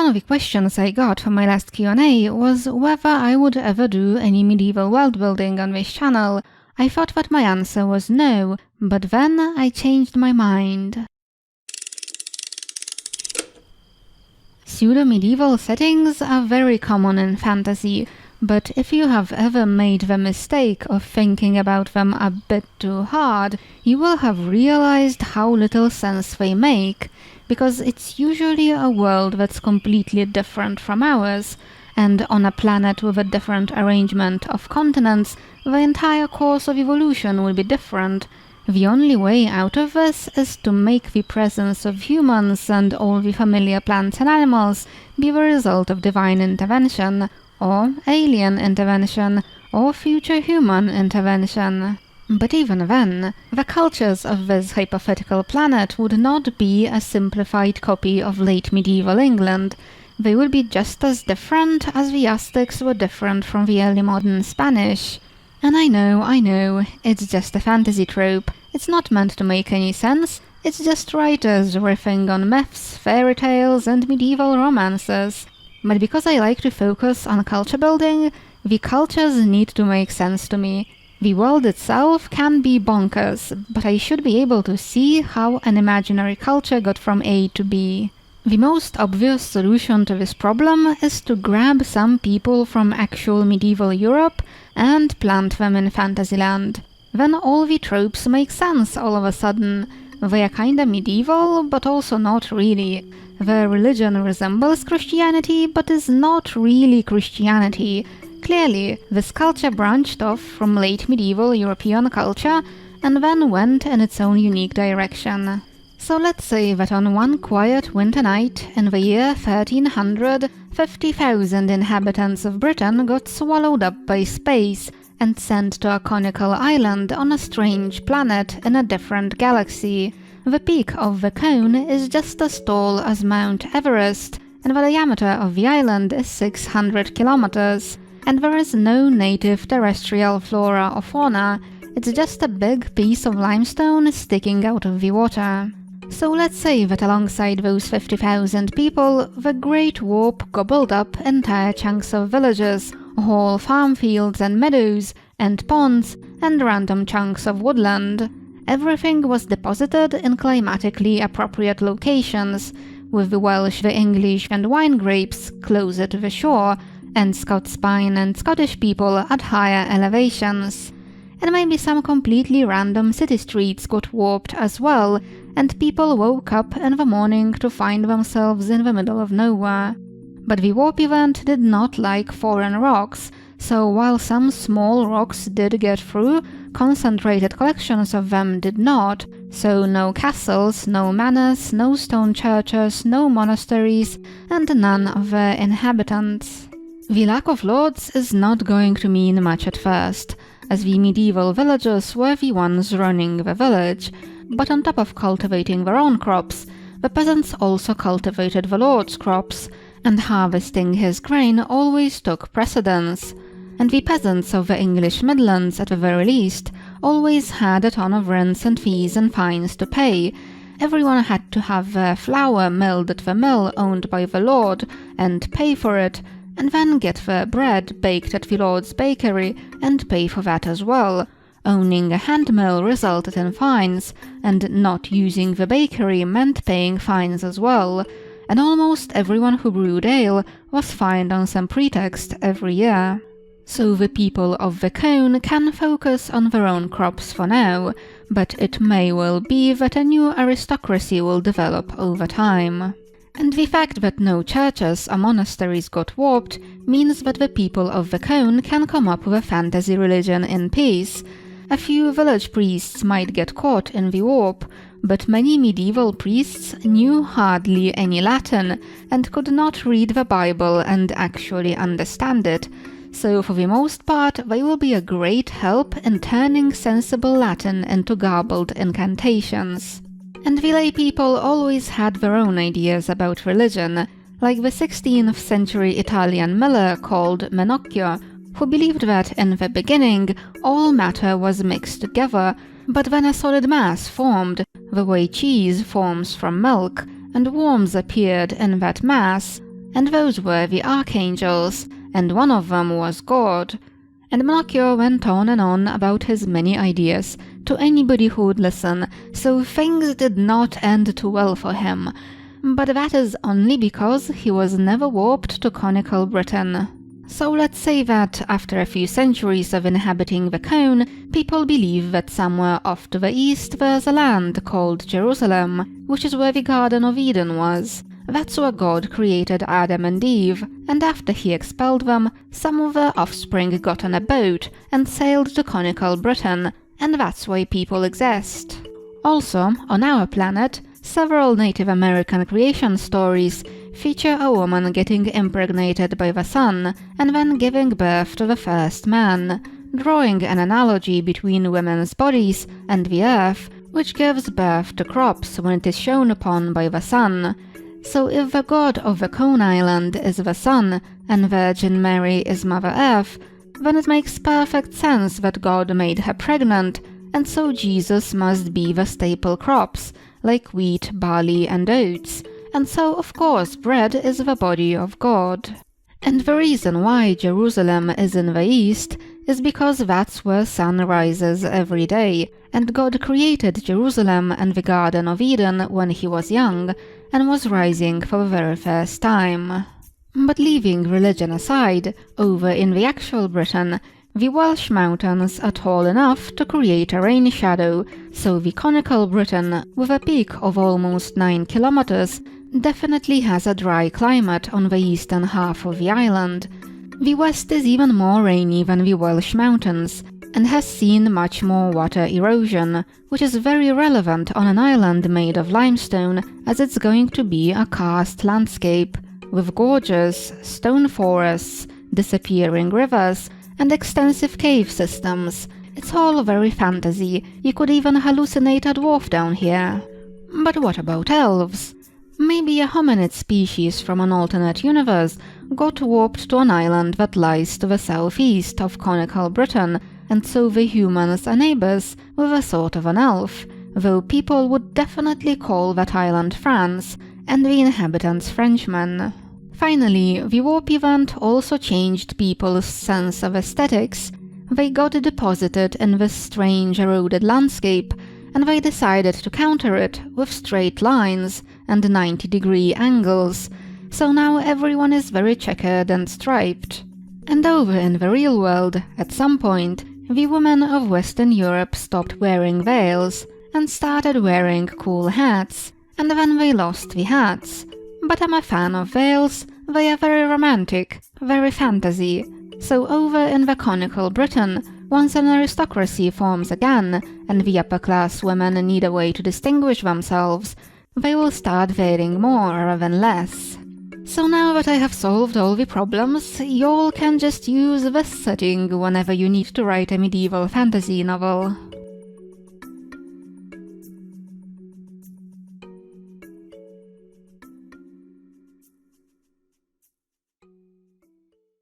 one of the questions I got for my last Q&A was whether I would ever do any medieval world building on this channel. I thought that my answer was no, but then I changed my mind. Pseudo-medieval settings are very common in fantasy, but if you have ever made the mistake of thinking about them a bit too hard, you will have realized how little sense they make, because it's usually a world that's completely different from ours, and on a planet with a different arrangement of continents, the entire course of evolution will be different. The only way out of this is to make the presence of humans and all the familiar plants and animals be the result of divine intervention, or alien intervention, or future human intervention. But even then, the cultures of this hypothetical planet would not be a simplified copy of late medieval England. They would be just as different as the Aztecs were different from the early modern Spanish. And I know, it's just a fantasy trope. It's not meant to make any sense. It's just writers riffing on myths, fairy tales, and medieval romances. But because I like to focus on culture building, the cultures need to make sense to me. The world itself can be bonkers, but I should be able to see how an imaginary culture got from A to B. The most obvious solution to this problem is to grab some people from actual medieval Europe and plant them in Fantasyland. Then all the tropes make sense all of a sudden. They are kinda medieval, but also not really. Their religion resembles Christianity, but is not really Christianity. Clearly, this culture branched off from late medieval European culture and then went in its own unique direction. So let's say that on one quiet winter night in the year 1300, 50,000 inhabitants of Britain got swallowed up by space and sent to a conical island on a strange planet in a different galaxy. The peak of the cone is just as tall as Mount Everest, and the diameter of the island is 600 kilometers. And there is no native terrestrial flora or fauna. It's just a big piece of limestone sticking out of the water. So let's say that alongside those 50,000 people, the Great Warp gobbled up entire chunks of villages, whole farm fields and meadows, and ponds, and random chunks of woodland. Everything was deposited in climatically appropriate locations, with the Welsh, the English, and wine grapes closer to the shore, and Scots pine and Scottish people at higher elevations. And maybe some completely random city streets got warped as well, and people woke up in the morning to find themselves in the middle of nowhere. But the warp event did not like foreign rocks, so while some small rocks did get through, concentrated collections of them did not. So no castles, no manors, no stone churches, no monasteries, and none of their inhabitants. The lack of lords is not going to mean much at first, as the medieval villagers were the ones running the village, but on top of cultivating their own crops, the peasants also cultivated the lord's crops, and harvesting his grain always took precedence. And the peasants of the English Midlands, at the very least, always had a ton of rents and fees and fines to pay. Everyone had to have their flour milled at the mill owned by the lord, and pay for it, and then get their bread baked at the lord's bakery and pay for that as well. Owning a hand mill resulted in fines, and not using the bakery meant paying fines as well. And almost everyone who brewed ale was fined on some pretext every year. So the people of the cone can focus on their own crops for now, but it may well be that a new aristocracy will develop over time. And the fact that no churches or monasteries got warped means that the people of the cone can come up with a fantasy religion in peace. A few village priests might get caught in the warp, but many medieval priests knew hardly any Latin and could not read the Bible and actually understand it. So for the most part, they will be a great help in turning sensible Latin into garbled incantations. And the lay people always had their own ideas about religion, like the 16th century Italian miller called Menocchio, who believed that in the beginning all matter was mixed together, but then a solid mass formed, the way cheese forms from milk, and worms appeared in that mass, and those were the archangels, and one of them was God. And Melchior went on and on about his many ideas to anybody who would listen, so things did not end too well for him. But that is only because he was never warped to conical Britain. So let's say that after a few centuries of inhabiting the cone, people believe that somewhere off to the east there's a land called Jerusalem, which is where the Garden of Eden was. That's where God created Adam and Eve, and after he expelled them, some of their offspring got on a boat and sailed to conical Britain, and that's why people exist. Also, on our planet, several Native American creation stories feature a woman getting impregnated by the sun and then giving birth to the first man, drawing an analogy between women's bodies and the earth, which gives birth to crops when it is shone upon by the sun. So if the god of the Cone Island is the sun and Virgin Mary is Mother Earth, then it makes perfect sense that God made her pregnant, and so Jesus must be the staple crops, like wheat, barley and oats. And so, of course, bread is the body of God. And the reason why Jerusalem is in the east is because that's where sun rises every day, and God created Jerusalem and the Garden of Eden when he was young, and was rising for the very first time. But leaving religion aside, over in the actual Britain, the Welsh mountains are tall enough to create a rain shadow, so the conical Britain, with a peak of almost 9 kilometers, definitely has a dry climate on the eastern half of the island. The west is even more rainy than the Welsh mountains, and has seen much more water erosion, which is very relevant on an island made of limestone, as it's going to be a karst landscape, with gorges, stone forests, disappearing rivers, and extensive cave systems. It's all very fantasy. You could even hallucinate a dwarf down here. But what about elves? Maybe a hominid species from an alternate universe got warped to an island that lies to the southeast of conical Britain, and so the humans are neighbors with a sort of an elf, though people would definitely call that island France, and the inhabitants Frenchmen. Finally, the warp event also changed people's sense of aesthetics. They got deposited in this strange eroded landscape, and they decided to counter it with straight lines and 90-degree angles, so now everyone is very checkered and striped. And over in the real world, at some point, the women of Western Europe stopped wearing veils and started wearing cool hats, and then they lost the hats. But I'm a fan of veils. They are very romantic, very fantasy. So over in the conical Britain, once an aristocracy forms again, and the upper-class women need a way to distinguish themselves, they will start veiling more rather than less. So now that I have solved all the problems, y'all can just use this setting whenever you need to write a medieval fantasy novel.